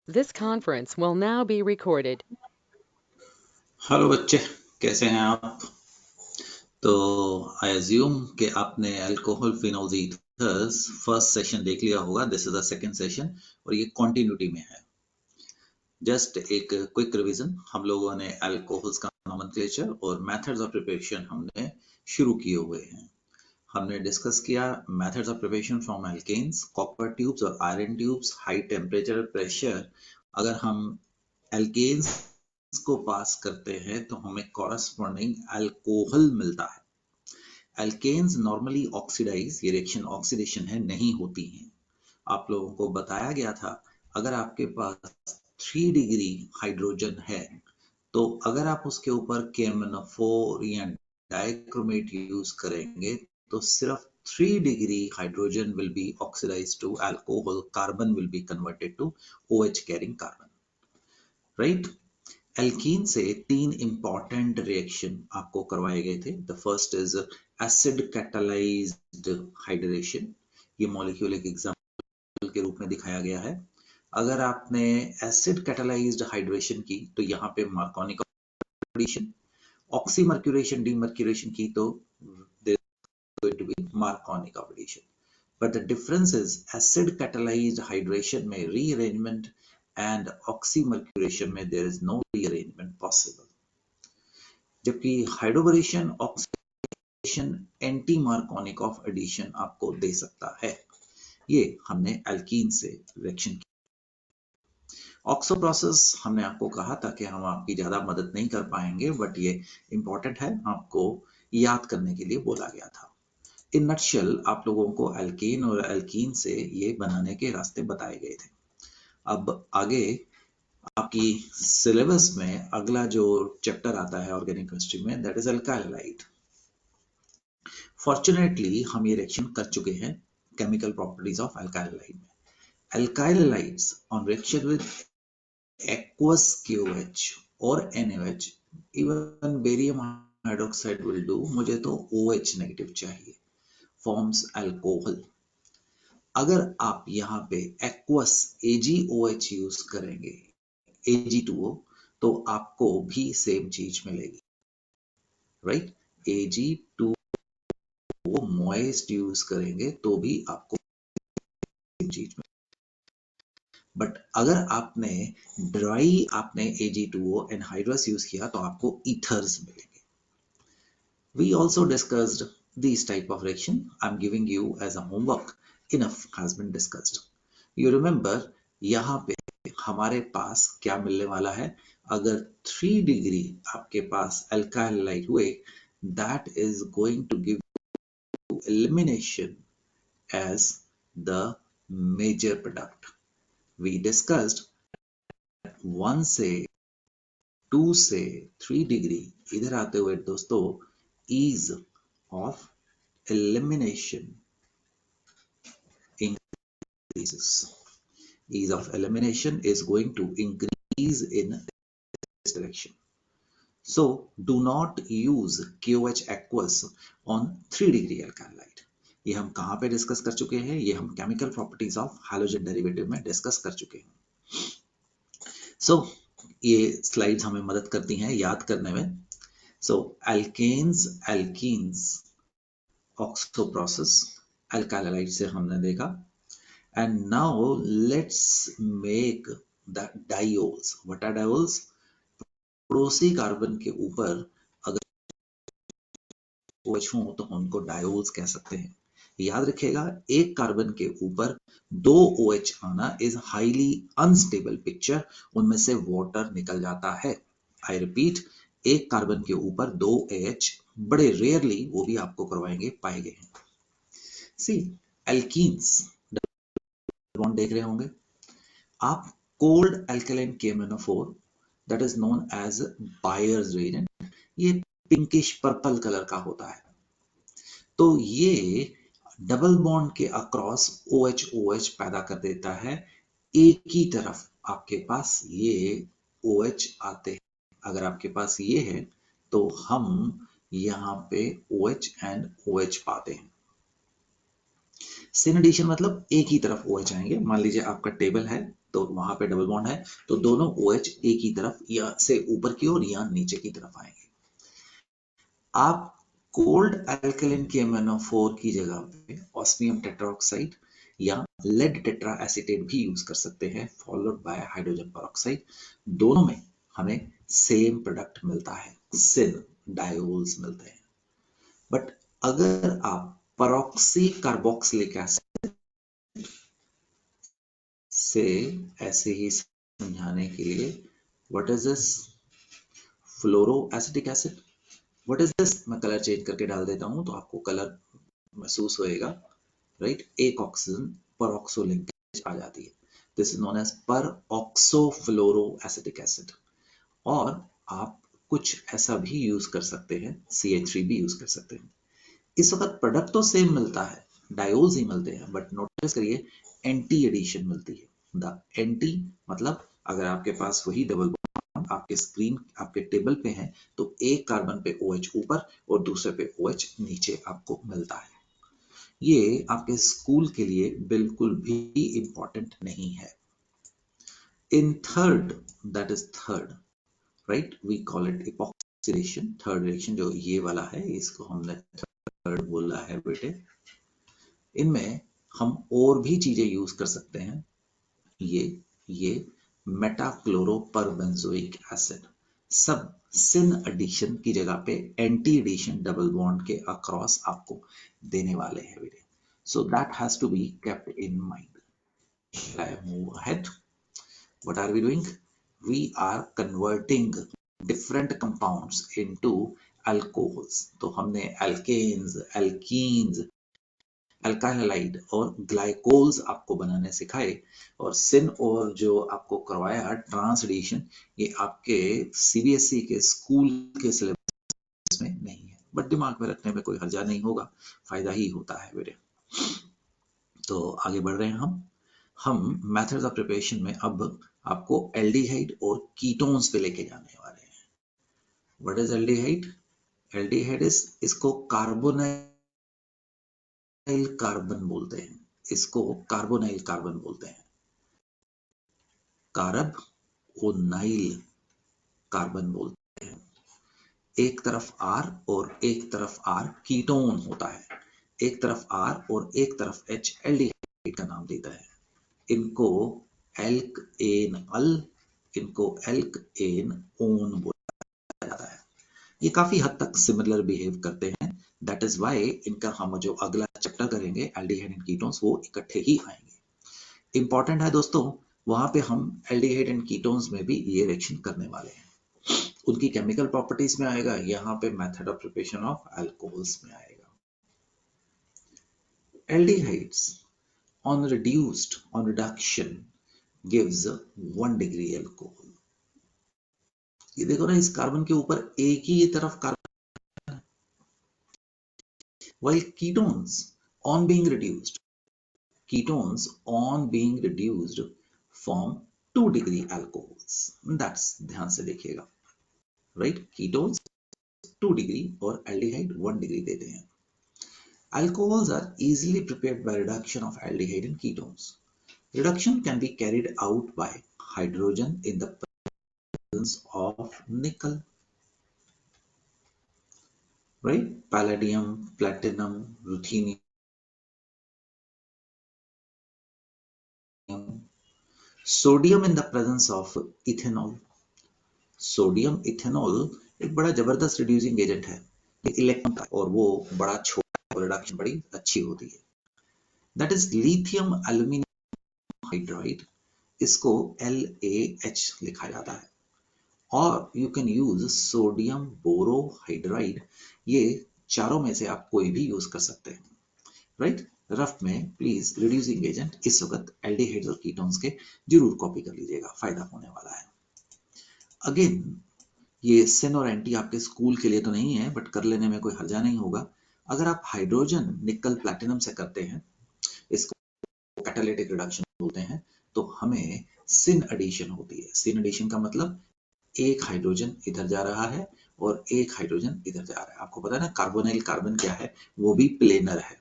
This conference will now be recorded. Hello बच्चे, कैसे हैं आप? तो आई अज्यूम कि आपने alcohol phenols ethers first session देख लिया होगा. This is the second session और ये कंटिन्यूटी में है. जस्ट एक क्विक रिवीजन. हम लोगों ने अल्कोहल्स का नोमेनक्लेचर और मेथड्स ऑफ प्रिपरेशन हमने शुरू किए हुए हैं. हमने डिस्कस किया methods of preparation from alkenes, copper tubes और iron tubes, high temperature pressure. अगर हम एल्केन्स को पास करते हैं तो हमें कॉरस्पॉन्डिंग अल्कोहल मिलता है. एल्केन्स नॉर्मली ऑक्सीडाइज, ये रिएक्शन ऑक्सीडेशन है, नहीं होती हैं. आप लोगों को बताया गया था अगर आपके पास 3 डिग्री हाइड्रोजन है तो अगर आप उसके ऊपर KMnO4 या डाइक्रोमेट यूज करेंगे तो सिर्फ 3 degree hydrogen will be oxidised to alcohol, carbon will be converted to OH carrying carbon. Right? Alkene से 3 इंपॉर्टेंट रिएक्शन आपको करवाए गए थे. The first is acid catalysed hydration. ये मॉलिक्यूल एक एग्जांपल के रूप में दिखाया गया है. अगर आपने एसिड कैटालाइज्ड हाइड्रेशन की तो यहाँ पे मार्कोनिक ऑक्सीडेशन, ऑक्सीमर्क्यूरेशन डीमर्क्यूरेशन की तो there is going to be marconic oxidation. But the difference is acid catalyzed hydration में rearrangement and oxymercuration में there is no rearrangement possible. जबकि hydroboration oxidation anti Markovnikov of addition आपको दे सकता है. ये हमने एल्कीन से रिएक्शन की. ऑक्सो प्रोसेस हमने आपको कहा था कि हम आपकी ज्यादा मदद नहीं कर पाएंगे, बट ये इंपॉर्टेंट है, आपको याद करने के लिए बोला गया था. इन नटशेल आप लोगों को एल्केन और एल्कीन से ये बनाने के रास्ते बताए गए थे. अब आगे आपकी सिलेबस में अगला जो चैप्टर आता है ऑर्गेनिक केमिस्ट्री में, दैट इज अल्काइलाइड. फॉर्चुनेटली हम ये रिएक्शन कर चुके हैं केमिकल प्रॉपर्टीज ऑफ अल्काइलाइड में. Alkyl halides on reaction with aqueous KOH और NaOH, even barium hydroxide will do. मुझे तो OH नेगेटिव चाहिए, फॉर्म्स अल्कोहल. अगर आप यहाँ पे aqueous AgOH यूज करेंगे, Ag2O, तो आपको भी सेम चीज मिलेगी. राइट? Ag2O moist यूज करेंगे तो भी आपको सेम चीज मिलेगी. बट अगर आपने आपने Ag2O एनहाइड्रस यूज किया तो आपको ईथर्स मिलेंगे. We also discussed these type of reaction. I'm giving you as a homework. Enough has been discussed. You remember यहाँ पे हमारे पास क्या मिलने वाला है. अगर 3 डिग्री आपके पास अल्काइलाइड हुए, that is going to give you elimination as the major product. We discussed 1 से 2 से 3 डिग्री इधर आते हुए दोस्तों, ease of elimination increases. Ease of elimination is going to increase in this direction. So do not use KOH aqueous on 3 degree alkaline. ये हम कहाँ पे डिस्कस कर चुके हैं? ये हम chemical properties of halogen derivative में डिस्कस कर चुके हैं. So ये स्लाइड्स हमें मदद करती हैं याद करने में. So alkenes, ऑक्सो प्रोसेस, अल्काइलाइड से हमने देखा. And now let's make the diols. What are diols? पड़ोसी कार्बन के ऊपर अगर OH हो तो उनको डायोल्स कह सकते हैं. याद रखिएगा, एक कार्बन के ऊपर 2 OH आना इज हाईली अनस्टेबल पिक्चर. उनमें से वाटर निकल जाता है. आई रिपीट, एक कार्बन के ऊपर 2 OH बड़े रेयरली, वो भी आपको करवाएंगे, पाए गए हैं. सी एल्कीन्स बॉन्ड देख रहे होंगे आप. Cold alkaline KMnO4 that is known as Bayer's reagent, ये पिंकिश पर्पल कलर का होता है. तो ये डबल बॉन्ड के अक्रॉस OH OH पैदा कर देता है. एक ही तरफ आपके पास ये OH आते हैं. अगर आपके पास ये है तो हम यहाँ पे OH एंड OH पाते हैं. सिन एडिशन मतलब एक ही तरफ OH आएंगे. मान लीजिए आपका टेबल है तो वहां पे डबल बॉन्ड है, तो दोनों OH एक ही तरफ या से ऊपर की ओर या नीचे की तरफ आएंगे। आप कोल्ड एल्कलिन के MnO4 की जगह पे ऑस्मियम टेट्राऑक्साइड या लेड टेट्रा एसीटेट भी यूज कर सकते हैं, फॉलोड बाय हाइड्रोजन पेरोक्साइड। दोनों में हमें सेम प्रोडक्ट मिलता है, सिन डायोल्स मिलते हैं। बट अगर आप परऑक्सी कार्बोक्सिलिक एसिड से ऐसे ही समझाने के लिए, what is this fluoro acetic acid, what is this, मैं कलर चेंज करके डाल देता हूं तो आपको कलर महसूस होएगा, राइट। एक ऑक्सीजन पर ऑक्सो लिंकेज आ जाती है, this is known as peroxo fluoro acetic acid. और आप कुछ ऐसा भी यूज कर सकते हैं, CH3 भी यूज कर सकते हैं। इस वक्त प्रोडक्ट तो सेम मिलता है, डायोल्स ही मिलते हैं, बट नोटिस करिए एंटी एडिशन मिलती है। द एंटी मतलब अगर आपके पास वही डबल बॉन्ड आपके स्क्रीन आपके टेबल पे है तो एक कार्बन पे OH ऊपर और दूसरे पे OH नीचे आपको मिलता है। ये आपके स्कूल के लिए बिल्कुल भी इंपॉर्टेंट नहीं है। In third, that is third, right, we call it epoxy reaction. Third reaction जो ये वाला है, इसको हमने थर्ड बोला है बेटे। इनमें हम और भी चीजें यूज कर सकते हैं। ये मेटाक्लोरोपरबेंजोइक एसिड सब सिन एडिशन की जगह पे एंटी एडिशन डबल बॉन्ड के अक्रॉस आपको देने वाले हैं बेटे। So that has to be kept in mind. Shall I move ahead? What are we doing? We are converting different compounds into alcohols. तो हमने alkanes, alkenes, अल्काइल हैलाइड और glycols आपको बनाने सिखाए, और सिन और जो आपको करवाया ट्रांस एडिशन, ये आपके CBSE के स्कूल के सिलेबस में नहीं है, बट दिमाग में रखने में कोई हर्जा नहीं होगा, फायदा ही होता है बेटे। तो आगे बढ़ रहे हैं हम मेथड्स ऑफ प्रिपरेशन में अब आपको एल्डिहाइड और कीटोन्स पे लेके जाने वाले हैं। What is aldehyde? Aldehyde is, इसको कार्बोनाइल कार्बन बोलते हैं, इसको कार्बोनाइल कार्बन बोलते हैं। कारब और नाइल कार्बन बोलते हैं। एक तरफ R और एक तरफ R कीटोन होता है, एक तरफ R और एक तरफ H एल्डिहाइड का नाम देता है। इनको एल्क एन अल, इनको एल्क एन ओन बोला जाता है। ये काफी हद तक सिमिलर बिहेव करते हैं, दैट इज व्हाई इनका हम जो अगला चैप्टर करेंगे एल्डिहाइड एंड कीटोन्स, वो इकट्ठे ही आएंगे। इंपॉर्टेंट है दोस्तों, वहां पे हम एल्डिहाइड एंड कीटोन्स में भी ये रिएक्शन करने वाले हैं। उनकी केमिकल प्रॉपर्टीज में आएगा, यहाँ पे method of preparation of alcohols में आएगा। Aldehydes on reduction gives 1 degree alcohol। ये देखो ना, इस कार्बन के ऊपर एक ही तरफ carbon, while ketones on being reduced form 2 degree alcohols। that's ध्यान से देखिएगा, right, ketones 2 degree और aldehyde 1 degree देते हैं। Alcohols are easily prepared by reduction of aldehyde and ketones. Reduction can be carried out by hydrogen in the presence of nickel, right? Palladium, platinum, ruthenium. Sodium in the presence of ethanol. Sodium ethanol एक बड़ा जबरदस्त reducing agent है, electron का, और वो बड़ा छोटा, reduction बड़ी अच्छी होती है। That is lithium aluminium hydride, इसको LaH लिखा जाता है। और you can use sodium borohydride, ये चारों में से आप कोई भी यूज कर सकते हैं, राइट। रफ में प्लीज रिड्यूसिंग एजेंट इस वक्त एल्डिहाइड्स और कीटोन्स के जरूर कॉपी कर लीजिएगा, फायदा होने वाला है। अगेन ये सिन और एंटी आपके स्कूल के लिए तो नहीं है, बट कर लेने में कोई हर्जा नहीं होगा। अगर आप हाइड्रोजन निकल प्लैटिनम से करते हैं, इसको कैटालिटिक रिडक्शन बोलते हैं, तो हमें सिन एडिशन होती है। सिन एडिशन का मतलब एक हाइड्रोजन इधर जा रहा है और एक हाइड्रोजन इधर जा रहा है। आपको पता है ना, कार्बोनाइल कार्बन क्या है, वो भी प्लेनर है,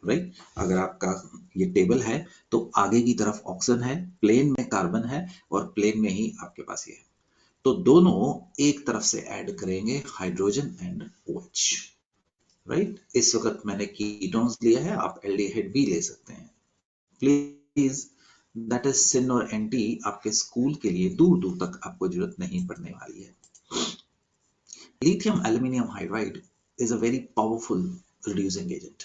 राइट। अगर आपका ये टेबल है तो आगे की तरफ ऑक्सीजन है, प्लेन में कार्बन है और प्लेन में ही आपके पास ये है, तो दोनों एक तरफ से ऐड करेंगे हाइड्रोजन एंड OH, राइट। इस वक्त मैंने कीटोन्स लिया है, आप एल्डिहाइड भी ले सकते हैं प्लीज। दैट इज सिन और एंटी आपके स्कूल के लिए दूर दूर तक आपको जरूरत नहीं पड़ने वाली है। Lithium aluminium hydride is a very powerful reducing agent.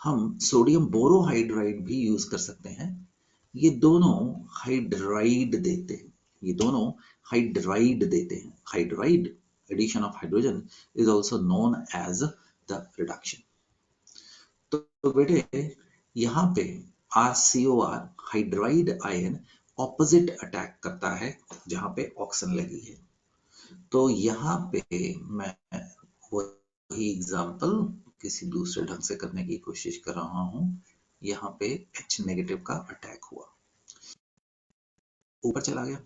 हम सोडियम बोरोहाइड्राइड भी यूज कर सकते हैं। ये दोनों हाइड्राइड देते हैं, ये दोनों हाइड्राइड देते हैं। Hydride, addition of hydrogen, is also known as the reduction. तो बेटे यहाँ पे RCOR hydride ion opposite attack करता है जहां पे ऑक्सीजन लगी है। तो यहाँ पे मैं वही एग्जांपल किसी दूसरे ढंग से करने की कोशिश कर रहा हूं। यहाँ पे H नेगेटिव का अटैक हुआ, ऊपर चला गया,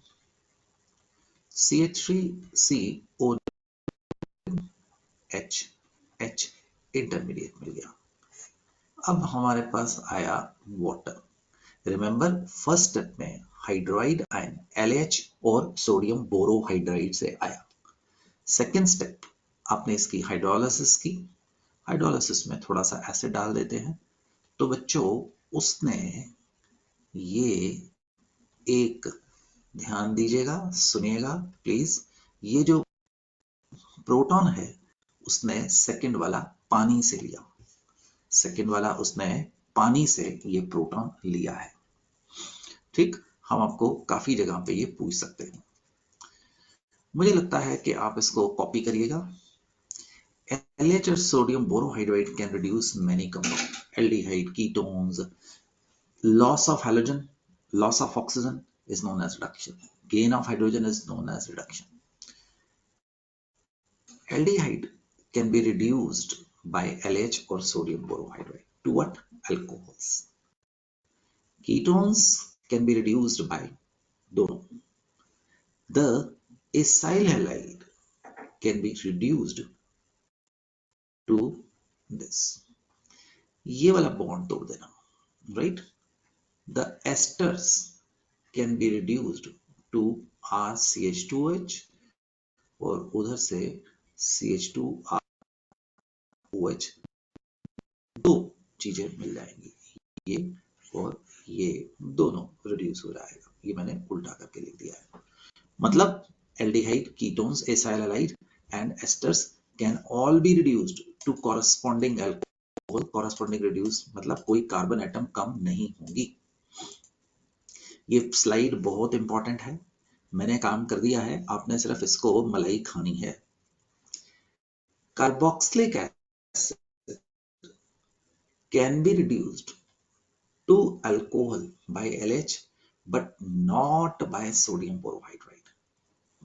CH3CO H इंटरमीडिएट मिल गया। अब हमारे पास आया वाटर। रिमेंबर फर्स्ट स्टेप में हाइड्राइड आयन LH और सोडियम बोरोहाइड्राइड से आया। सेकेंड स्टेप आपने इसकी हाइड्रोलिसिस की। हाइड्रोलिसिस में थोड़ा सा एसिड डाल देते हैं। तो बच्चों उसने ये एक, ध्यान दीजिएगा, सुनिएगा प्लीज, ये जो प्रोटॉन है उसने सेकंड वाला पानी से लिया, सेकंड वाला उसने पानी से ये प्रोटॉन लिया है। ठीक, हम आपको काफी जगह पे ये पूछ सकते हैं। मुझे लगता है कि आप इसको कॉपी करिएगा। LH or sodium borohydride can reduce many compounds, aldehyde, ketones. Loss of halogen, loss of oxygen is known as reduction. Gain of hydrogen is known as reduction. Aldehyde can be reduced by LH or sodium borohydride to what? Alcohols. Ketones can be reduced by दोनों. The acyl halide can be reduced to this. ये वाला bond तोड़ देना, right. The esters can be reduced to RCH2OH और उधर से CH2ROH, दो चीजें मिल जाएंगी, ये और ये दोनों रिड्यूस हो जाएगा। ये मैंने उल्टा करके लिख दिया है। मतलब aldehyde, ketones, acyl halide and esters can all be reduced to corresponding alcohol. corresponding reduce मतलब कोई कार्बन एटम कम नहीं होंगी। ये स्लाइड बहुत इंपॉर्टेंट है, मैंने काम कर दिया है, आपने सिर्फ इसको मलाई खानी है। Carboxylic acid can be reduced to alcohol by LH but not by sodium borohydride.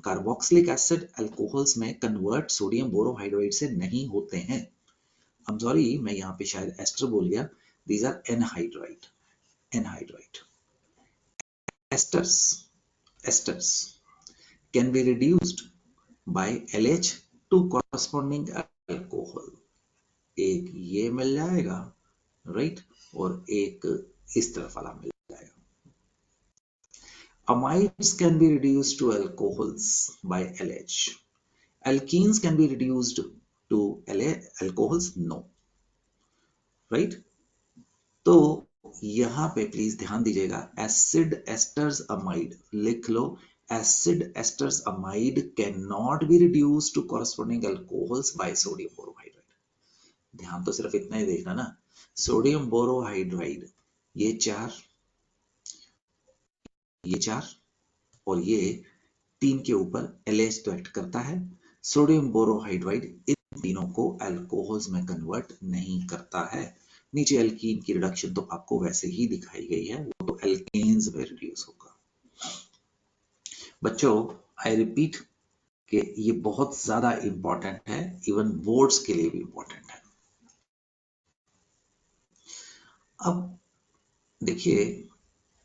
Carboxylic acid alcohols में कन्वर्ट सोडियम बोरोहाइड्राइड से नहीं होते हैं। I'm sorry, मैं यहाँ पे शायद एस्टर बोल गया। These are anhydride, anhydride. Esters can be reduced by LH to corresponding alcohol. एक ये मिल जाएगा, राइट, और एक इस तरफ वाला मिल जाएगा। Amides can be reduced to alcohols by LH. Alkenes can be reduced to alcohols, no, right? तो यहां पे प्लीज ध्यान दीजिएगा, एसिड एस्टर्स अमाइड लिख लो। Acid esters amide can not be reduce to corresponding alcohols by sodium borohydride. ध्यान तो सिर्फ इतना ही देखना ना, सोडियम बोरोहाइड्राइड ये चार, ये चार और ये तीन के ऊपर LH तो एक्ट करता है। सोडियम बोरोहाइड्राइड इन तीनों को अल्कोहल्स में कन्वर्ट नहीं करता है। नीचे एल्कीन की रिडक्शन तो आपको वैसे ही दिखाई गई है, वो तो एल्केन्स में रिड्यूस होगा। बच्चों आई रिपीट कि ये बहुत ज्यादा इंपॉर्टेंट है, इवन बोर्ड्स के लिए भी इंपॉर्टेंट है। अब देखिए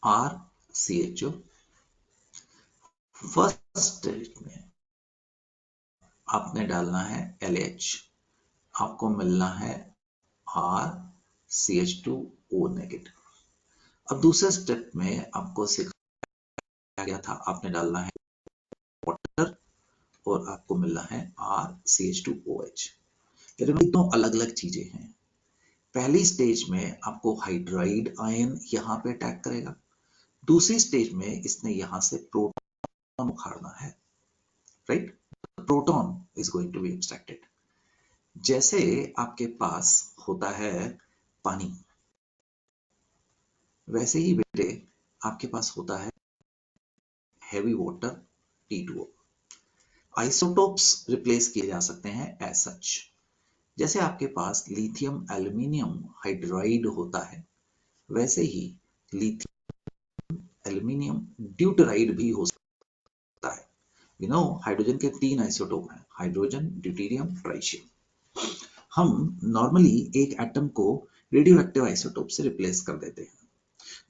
RCHO फर्स्ट स्टेज में आपने डालना है LH, आपको मिलना है RCH2O नेगेटिव। अब दूसरे स्टेप में आपको सिखाया गया था, आपने डालना है वाटर और आपको मिलना है RCH2OH। ये दोनों अलग अलग चीजें हैं। पहली स्टेज में आपको हाइड्राइड आयन यहाँ पे अटैक करेगा, दूसरी स्टेज में इसने यहां से प्रोटॉन उखाड़ना है, right? Proton is going to be extracted. जैसे आपके पास होता है पानी, वैसे ही बेटे आपके पास होता है heavy water T2O। Isotopes replace किए जा सकते हैं एज सच। जैसे आपके पास लिथियम एल्यूमिनियम हाइड्राइड होता है, वैसे ही लिथियम एल्यूमिनियम ड्यूटराइड भी हो सकता है। यू नो हाइड्रोजन के 3 आइसोटोप हैं, हाइड्रोजन, ड्यूटेरियम, ट्राइशियम। हम नॉर्मली एक एटम को रेडियो एक्टिव आइसोटोप से रिप्लेस कर देते हैं,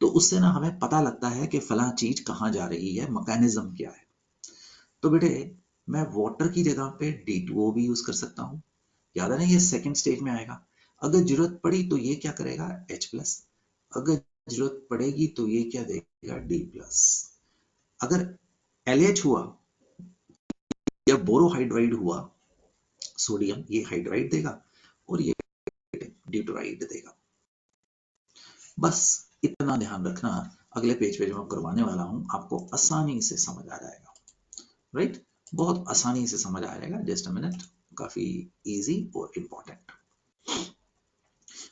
तो उससे ना हमें पता लगता है कि फला चीज कहां जा रही है, मैकेनिज्म क्या है। तो बेटे मैं वाटर की जगह पे D2O भी यूज कर सकता हूँ। याद है ना, ये सेकंड स्टेज में आएगा। अगर जरूरत पड़ी तो ये क्या करेगा, H+। अगर जरूरत पड़ेगी तो ये क्या देगा, D+। अगर LH हुआ या बोरोहाइड्राइड हुआ, सोडियम, ये हाइड्राइड देगा और ये ड्यूटराइड देगा। बस इतना ध्यान रखना, अगले पेज पे जो मैं करवाने वाला हूं आपको आसानी से समझ आ जाएगा, राइट? बहुत आसानी से समझ आ जाएगा। जस्ट अ मिनट, काफी इजी और इंपॉर्टेंट।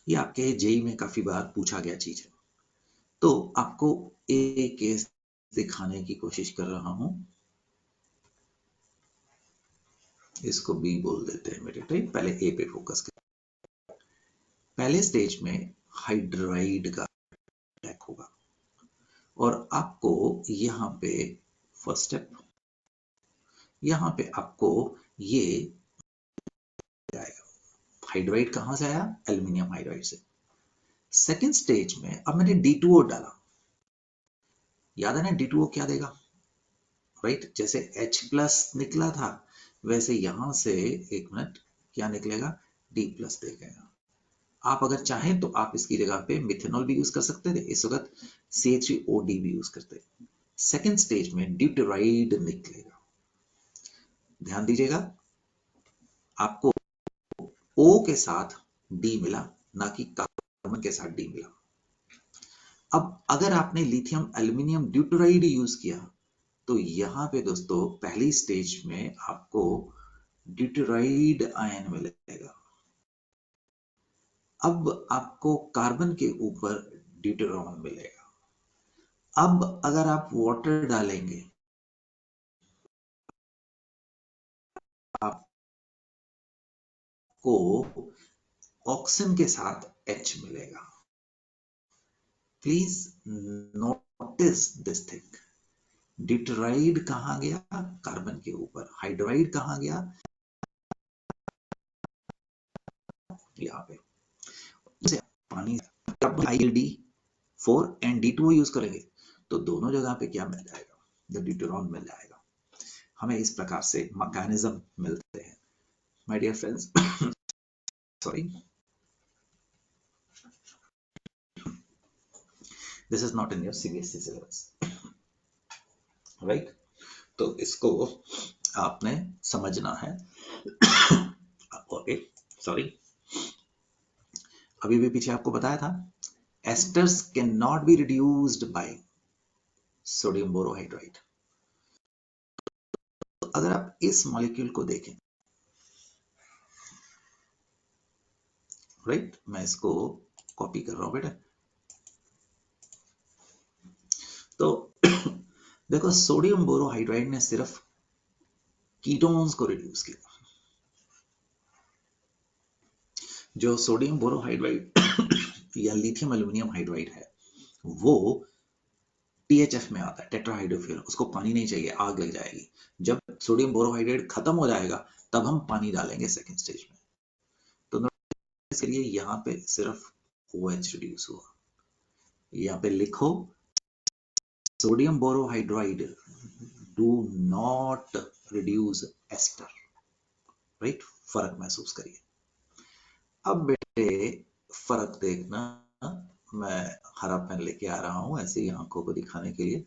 ये आपके जेई में काफी बार पूछा गया चीज है, तो आपको एक केस दिखाने की कोशिश कर रहा हूं। इसको बी बोल देते हैं मेरे, राइट? पहले ए पे फोकस कर। पहले स्टेज में हाइड्राइड का अटैक होगा और आपको यहाँ पे फर्स्ट स्टेप, यहाँ पे आपको ये आएगा। हाइड्राइड कहां से आया, एल्यूमिनियम हाइड्राइड से। सेकेंड स्टेज में अब मैंने D2O डाला, याद है ना D2O क्या देगा, राइट? जैसे H+ निकला था, वैसे यहां से एक मिनट क्या निकलेगा, D+ देगा। आप अगर चाहें तो आप इसकी जगह पे मिथेनॉल भी यूज कर सकते थे, इस वक्त CH3OD भी यूज करते। सेकेंड स्टेज में ड्यूटराइड निकलेगा। ध्यान दीजिएगा, आपको O के साथ D मिला, ना कि कार्बन के साथ D मिला। अब अगर आपने लिथियम एल्यूमिनियम ड्यूटराइड यूज किया तो यहां पे दोस्तों पहली स्टेज में आपको ड्यूटराइड आयन मिलेगा। अब आपको कार्बन के ऊपर ड्यूटेरॉन मिलेगा। अब अगर आप वाटर डालेंगे, आपको ऑक्सीजन के साथ H मिलेगा। प्लीज नोटिस दिस थिंग, ड्यूटराइड कहां गया, कार्बन के ऊपर। हाइड्राइड कहां गया, यहाँ पे। जैसे पानी, ILD4 एंड D2O यूज करेंगे तो दोनों जगह पे क्या मिल जाएगा, द ड्यूटेरॉन मिल जाएगा। हमें इस प्रकार से मैकेनिज्म मिलते हैं my dear friends. Sorry, this is not in your CBSE syllabus, right? तो इसको आपने समझना है। ओके, सॉरी, अभी भी पीछे आपको बताया था asters can not be reduced by sodium borohydride. तो अगर आप इस मॉलिक्यूल को देखें, राइट, मैं इसको कॉपी कर रहा हूं बेटा। तो देखो, सोडियम बोरोहाइड्राइड ने सिर्फ कीटोन्स को रिड्यूस किया। जो सोडियम बोरोहाइड्राइड या लिथियम एल्यूमिनियम हाइड्राइड है, वो THF में आता है, टेट्राहाइड्रोफ्यूरन। उसको पानी नहीं चाहिए, आग लग जाएगी। जब सोडियम बोरोहाइड्राइड खत्म हो जाएगा तब हम पानी डालेंगे सेकेंड स्टेज में। तो इसके लिए यहाँ पे सिर्फ OH रिड्यूस हुआ। यहाँ पे लिखो, sodium borohydride do not reduce ester, right? फर्क महसूस करिए। अब बेटे फर्क देखना, मैं हरा पेन लेके आ रहा हूं ऐसे ही आंखों को दिखाने के लिए।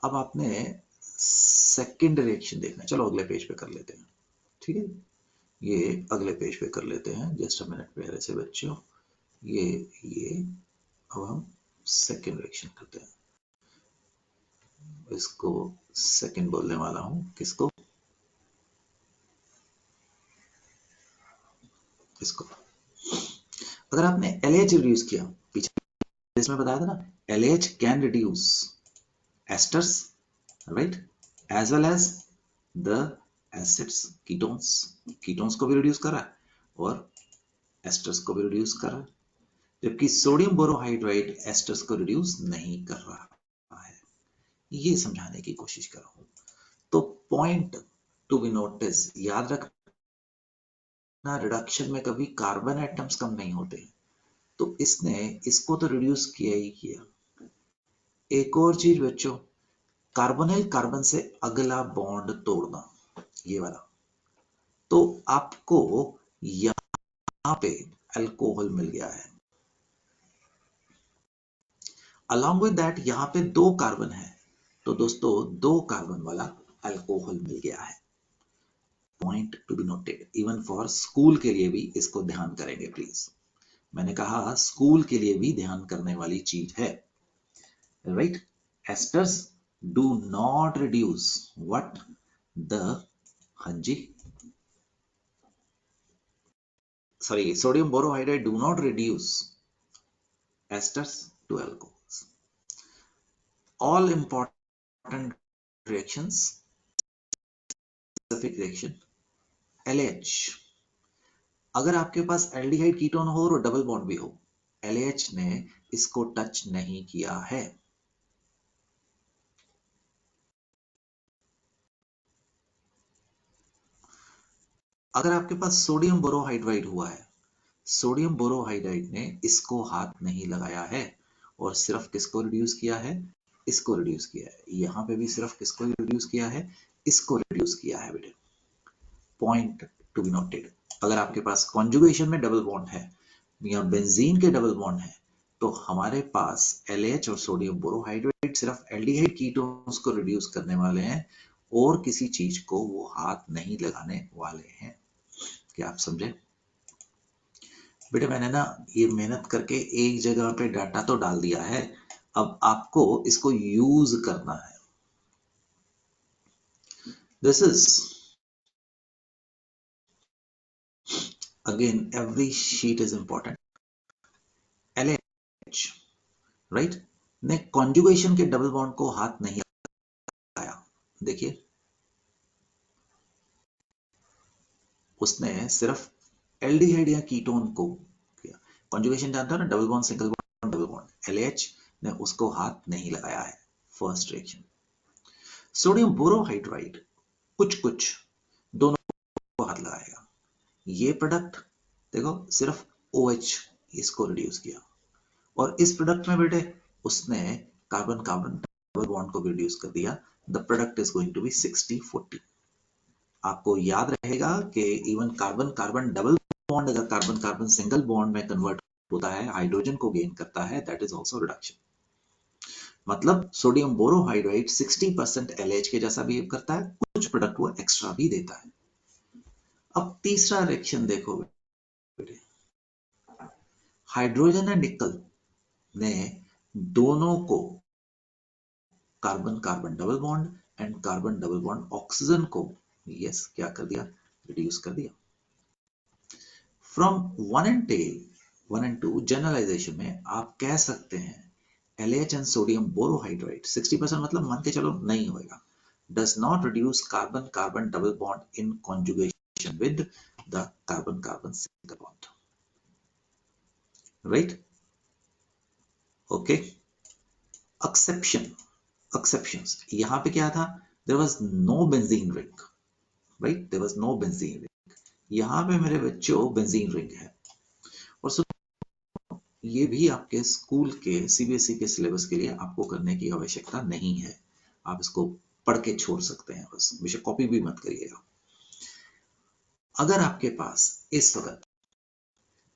अब आपने सेकंड रिएक्शन देखना है। चलो अगले पेज पे कर लेते हैं, ठीक है, ये अगले पेज पे कर लेते हैं। जस्ट अ मिनट प्यारे से बच्चों, ये अब हम सेकंड रिएक्शन करते हैं। इसको सेकंड बोलने वाला हूं, किसको, इसको। अगर आपने LH रिड्यूस किया, पीछे इसमें बताया था ना, LH can reduce esters, right, as well as the acids, ketones को भी रिड्यूस कर रहा है और एस्टर्स को भी रिड्यूस कर रहा है, जबकि सोडियम बोरोहाइड्राइड एस्टर्स को रिड्यूस नहीं कर रहा है। ये समझाने की कोशिश कर रहा हूं। तो पॉइंट टू बी नोटिस, याद रखना, रिडक्शन में कभी कार्बन एटम्स कम नहीं होते। तो इसने इसको तो रिड्यूस किया ही किया। एक और चीज बच्चों, कार्बोनिल कार्बन से अगला बॉन्ड तोड़ना, ये वाला, तो आपको यहां पे अल्कोहल मिल गया है। अलॉन्ग विद दैट यहां पे 2 कार्बन है, तो दोस्तों 2 कार्बन वाला अल्कोहल मिल गया है। Point to be noted, even for school के लिए भी इसको ध्यान करेंगे प्लीज। मैंने कहा स्कूल के लिए भी ध्यान करने वाली चीज है, right. Asters do not reduce what the, हाँ जी, sorry, sodium borohydride do not reduce esters to alcohols. All important reactions, specific reaction, LH, अगर आपके पास एल्डिहाइड कीटोन हो और डबल बॉन्ड भी हो, LH ने इसको टच नहीं किया है। अगर आपके पास सोडियम बोरोहाइड्राइड हुआ है, सोडियम बोरोहाइड्राइड ने इसको हाथ नहीं लगाया है और सिर्फ किसको रिड्यूस किया है, इसको रिड्यूस किया है। यहां पे भी सिर्फ किसको रिड्यूस किया है, इसको रिड्यूस किया है बेटे। पॉइंट टू बी नोटेड, अगर आपके पास कॉन्जुगेशन में डबल बॉन्ड है या बेंजीन के डबल बॉन्ड है, तो हमारे पास LH और सोडियम बोरोहाइड्रेट सिर्फ एल्डिहाइड कीटोन्स को रिड्यूस करने वाले हैं और किसी चीज को वो हाथ नहीं लगाने वाले हैं। क्या आप समझे बेटे? मैंने ना ये मेहनत करके एक जगह पे डाटा तो डाल दिया है, अब आपको इसको यूज करना है। This is again, every sheet is important. LH, right, ने कॉन्जुगेशन के डबल बॉन्ड को हाथ नहीं लगाया। देखिए उसने सिर्फ एल्डिहाइड या कीटोन को किया। कॉन्जुगेशन जानते हो ना, double bond, single bond, double bond. LH ने उसको हाथ नहीं लगाया है। First reaction. सोडियम बोरोहाइड्राइड कुछ कुछ दोनों को हाथ लगाएगा। ये प्रोडक्ट देखो सिर्फ OH इसको रिड्यूस किया, और इस प्रोडक्ट में बेटे उसने कार्बन कार्बन डबल बॉन्ड को भी रिड्यूस कर दिया। The product is going to be 60-40। आपको याद रहेगा कि even carbon carbon double bond अगर कार्बन कार्बन सिंगल बॉन्ड में कन्वर्ट होता है, हाइड्रोजन को गेन करता है, दैट इज आल्सो रिडक्शन। मतलब सोडियम बोरोहाइड्राइड 60% LH के जैसा बिहेव करता है, कुछ प्रोडक्ट वो एक्स्ट्रा भी देता है। अब तीसरा रिएक्शन देखो बेटे, हाइड्रोजन एंड निकल ने दोनों को carbon carbon double bond and carbon double bond oxygen को यस क्या कर दिया, रिड्यूस कर दिया। फ्रॉम 1 and 2 जनरलाइजेशन में आप कह सकते हैं LH एंड सोडियम बोरोहाइड्राइड 60% मतलब मान के चलो नहीं होगा, does not reduce carbon carbon double bond in conjugation with the carbon carbon single bond, right? Okay. Exceptions, यहां पे क्या था, there was no benzene ring, right? There was no benzene ring. यहां पे मेरे बच्चों बेंजीन रिंग है। और ये भी आपके स्कूल के CBSE के सिलेबस के लिए आपको करने की आवश्यकता नहीं है, आप इसको पढ़ के छोड़ सकते हैं, बस बेशक कॉपी भी मत करिएगा। अगर आपके पास इस वक्त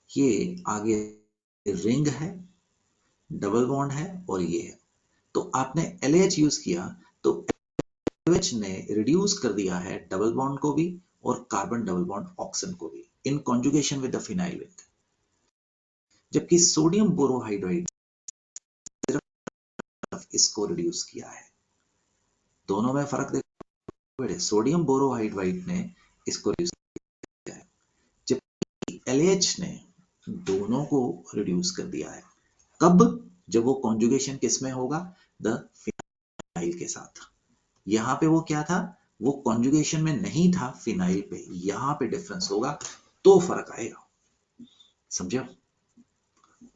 ये आगे रिंग है, डबल बॉन्ड है और ये है। तो आपने LH यूज किया तो LH ने रिड्यूस कर दिया है डबल बॉन्ड को भी और कार्बन डबल बॉन्ड ऑक्सीजन को भी in conjugation with the phenyl ring. जबकि सोडियम बोरोहाइड्राइड सिर्फ इसको रिड्यूस किया है। दोनों में फर्क देखो, सोडियम बोरोहाइड्राइड ने इसको रिड्यूस किया है जबकि LH ने दोनों को रिड्यूस कर दिया है। कब? जब वो कॉन्जुगेशन किसमें होगा? द फिनाइल के साथ। यहां पे वो क्या था? वो कॉन्जुगेशन में नहीं था फिनाइल पे, यहां पे डिफरेंस होगा तो फर्क आएगा। समझे?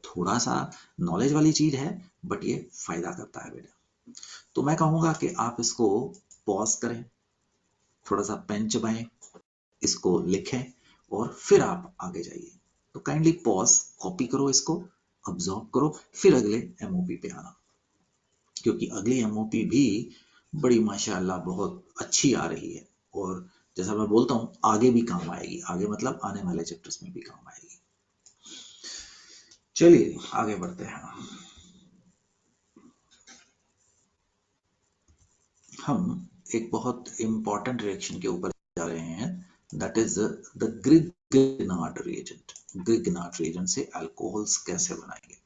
थोड़ा सा नॉलेज वाली चीज है बट ये फायदा करता है बेटा। तो मैं कहूंगा कि आप इसको पॉज करें, थोड़ा सा पेन चबाएं, इसको लिखें और फिर आप आगे जाइए। तो काइंडली पॉज, कॉपी करो, इसको ऑब्जर्व करो, फिर अगले एमओपी पे आना, क्योंकि अगली एमओपी भी बड़ी माशाल्लाह बहुत अच्छी आ रही है और जैसा मैं बोलता हूँ आगे भी काम आएगी। आगे मतलब आने वाले चैप्टर्स में भी काम आएगी। चलिए आगे बढ़ते हैं। हम एक बहुत इंपॉर्टेंट रिएक्शन के ऊपर जा रहे हैं, that is the Grignard reagent. Grignard reagent से अल्कोहल्स कैसे बनाएंगे,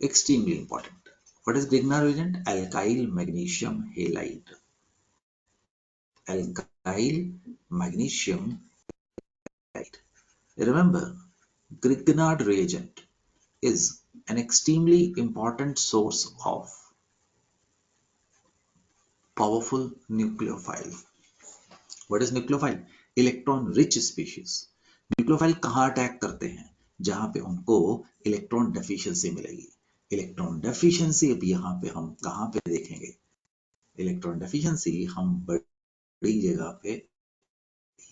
extremely important. What is Grignard reagent? Alkyl magnesium halide. Alkyl magnesium halide. Remember, Grignard reagent is an extremely important source of powerful nucleophile. What is nucleophile? Electron rich species. Nucleophile कहाँ attack करते हैं? जहां पे उनको electron deficiency मिलेगी। Electron deficiency अब यहाँ पे हम कहाँ पे देखेंगे? इलेक्ट्रॉन डेफिशिएंसी हम बड़ी जगह पे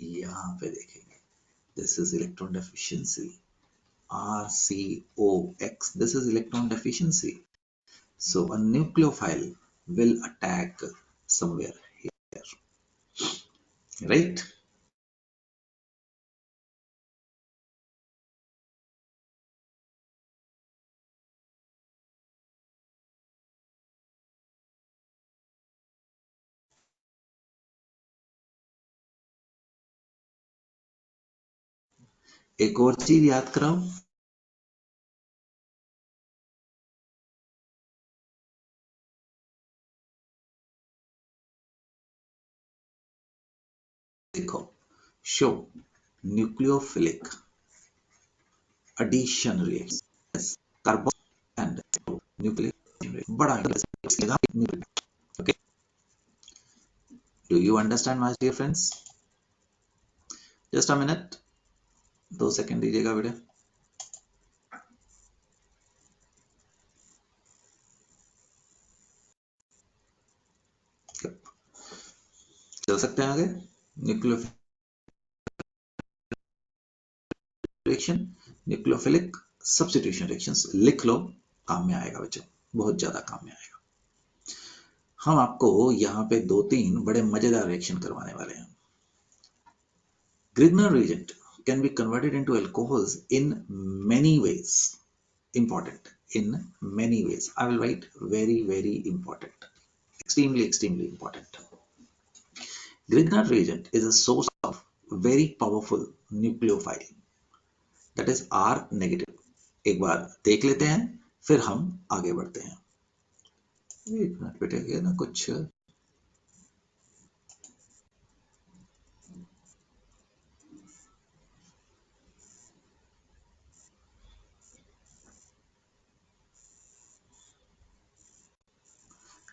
यहाँ पे देखेंगे। This is electron deficiency, RCOX. This is electron deficiency. So a nucleophile will attack somewhere here, right? एक और चीज याद कराओ, देखो, show nucleophilic addition reactions, carbon and nucleic acid. बड़ा okay. Do you understand, my dear friends? Just a minute, 2 second दीजिएगा बेटा। चल सकते हैं आगे। Nucleophilic reaction, nucleophilic substitution reactions लिख लो, काम में आएगा बच्चों, बहुत ज्यादा काम में आएगा। हम आपको यहाँ पे 2-3 बड़े मजेदार रिएक्शन करवाने वाले हैं। Grignard reagent can be converted into alcohols in many ways. Important, in many ways. I will write very, very important. Extremely, extremely important. Grignard reagent is a source of very powerful nucleophile, that is R negative. एक बार देख लेते हैं फिर हम आगे बढ़ते हैं। एक मिनट बेटे, ये ना कुछ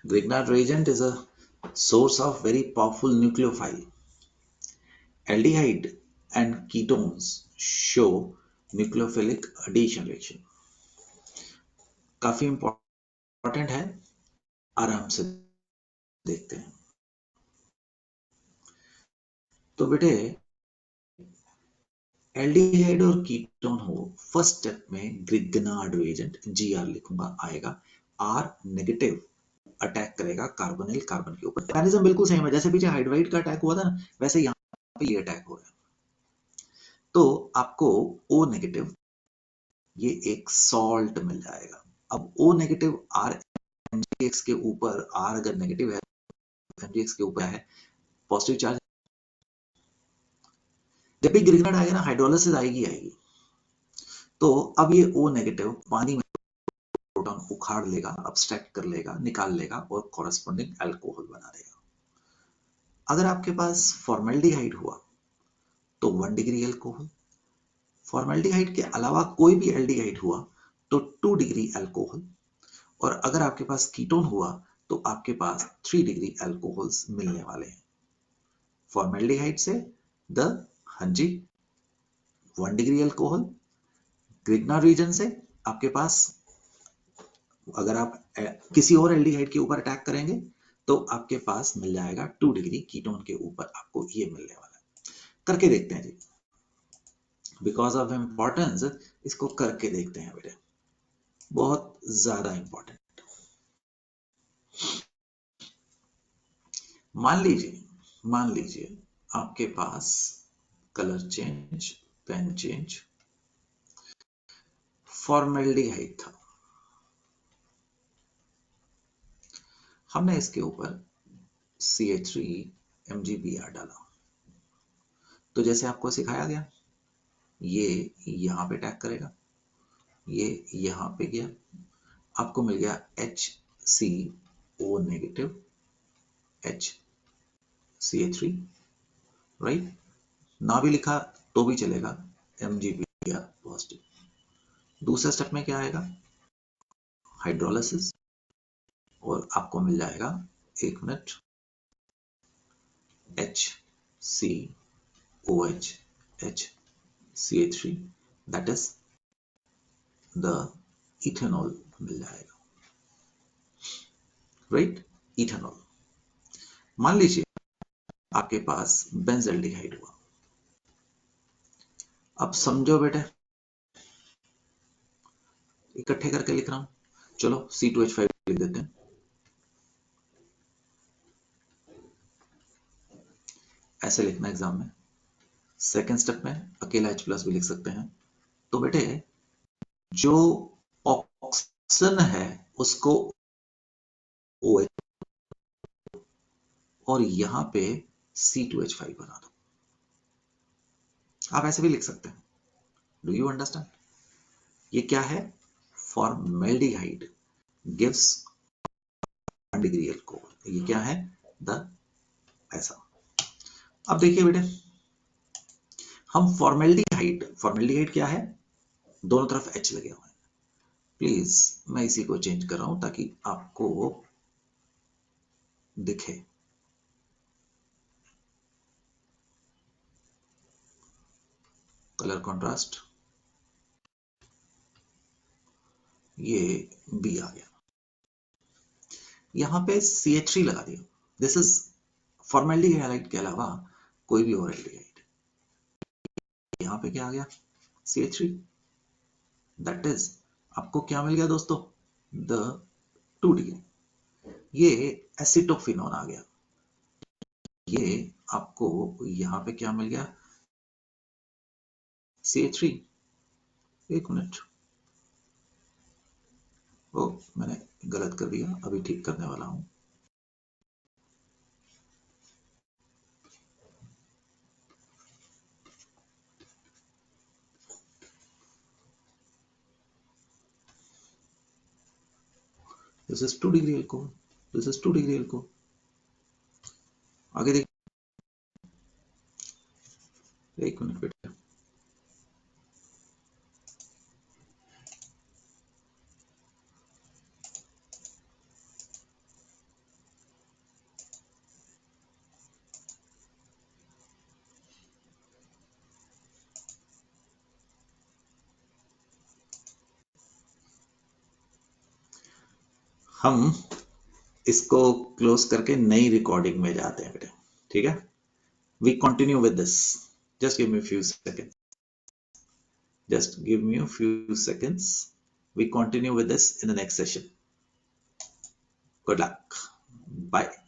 Grignard reagent is a source of very powerful nucleophile. Aldehyde and ketones show nucleophilic addition reaction. काफी इंपॉर्टेंट है, आराम से देखते हैं। तो बेटे एल्डिहाइड और कीटोन हो, फर्स्ट स्टेप में ग्रिग्नार्ड रिएजेंट GR लिखूंगा, आएगा R नेगेटिव, अटैक करेगा कार्बोनिल कार्बन के ऊपर। मैकेनिज्म बिल्कुल सेम है, जैसे पीछे हाइड्राइड का अटैक हुआ था ना, वैसे यहाँ पे ये अटैक हो रहा है। तो आपको O नेगेटिव ये एक सॉल्ट मिल जाएगा। अब O नेगेटिव R MgX के ऊपर, R अगर नेगेटिव है MgX के ऊपर है पॉजिटिव चार्ज, जब भी ग्रिग्नाइट आएगा ना हाइड्रोलिसिस आएगी। तो अब ये O नेगेटिव पानी में प्रोटॉन उखाड़ लेगा, अब्स्ट्रैक्ट कर लेगा, निकाल लेगा और कॉरेस्पॉन्डिंग अल्कोहल बना देगा। अगर आपके पास फॉर्मेल्डिहाइड हुआ तो 1 डिग्री अल्कोहल, फॉर्मेल्डिहाइड के अलावा कोई भी एल्डिहाइड हुआ तो 2 डिग्री अल्कोहल, और अगर आपके पास कीटोन हुआ तो आपके पास 3 डिग्री अल्कोहल्स मिलने वाले हैं। फॉर्मेल्डिहाइड से हाँ जी 1 डिग्री अल्कोहल, ग्रिग्नार्ड रीजन से आपके पास अगर आप किसी और एल्डिहाइड के ऊपर अटैक करेंगे तो आपके पास मिल जाएगा 2 डिग्री कीटोन के ऊपर, आपको ये मिलने वाला है। करके देखते हैं जी, बिकॉज ऑफ इम्पोर्टेंस इसको करके देखते हैं बेटे, बहुत ज्यादा इंपॉर्टेंट। मान लीजिए आपके पास colour change, pen change, formaldehyde था, हमने इसके ऊपर CH3MgBr डाला, तो जैसे आपको सिखाया गया ये यहां पे अटैक करेगा, ये यहां पे गया, आपको मिल गया HCO नेगेटिव HCH3, राइट। ना भी लिखा तो भी चलेगा, MgBr पॉजिटिव। दूसरा स्टेप में क्या आएगा, हाइड्रोलिसिस, और आपको मिल जाएगा, एक minute, HCOH HCH3 that is the ethanol मिल जाएगा, राइट, इथेनॉल। मान लीजिए आपके पास बेंजल्डिहाइड हुआ, अब समझो बेटे, इकट्ठे करके लिख रहा हूं, चलो C2H5 लिख देते हैं। ऐसे लिखना एग्जाम में। सेकेंड स्टेप में अकेला H+ भी लिख सकते हैं। तो बेटे जो ऑक्सीजन है उसको OH और यहां पे C2H5 बना दो। आप ऐसे भी लिख सकते हैं। Do you understand? ये क्या है, फॉर्मेल्डिहाइड गिव्स 1 डिग्री अल्कोहल, ये क्या है, द ऐसा। अब देखिए बेटे, हम फॉर्मेल्डिहाइड क्या है, दोनों तरफ H लगे हुए हैं। प्लीज मैं इसी को चेंज कर रहा हूं ताकि आपको दिखे। कलर कंट्रास्ट, ये B आ गया, यहां पे CH3 लगा दिया। दिस इज फॉर्मेल्डिहाइड के अलावा कोई भी और एल्डिहाइड। यहां पे क्या आ गया, CH3, दैट इज आपको क्या मिल गया दोस्तों, द 2 डिग्री। ये एसिटोफिनोन आ गया, ये आपको यहां पे क्या मिल गया, CH3। एक मिनट, ओ मैंने गलत कर दिया, अभी ठीक करने वाला हूं। This is 2 degree alcohol, this is 2 degree alcohol. आगे देख, एक मिनट बेटा, हम इसको क्लोज करके नई रिकॉर्डिंग में जाते हैं बेटा, ठीक है। We continue with this, just give me few seconds, just give me a few seconds. We continue with this in the next session. Good luck. Bye.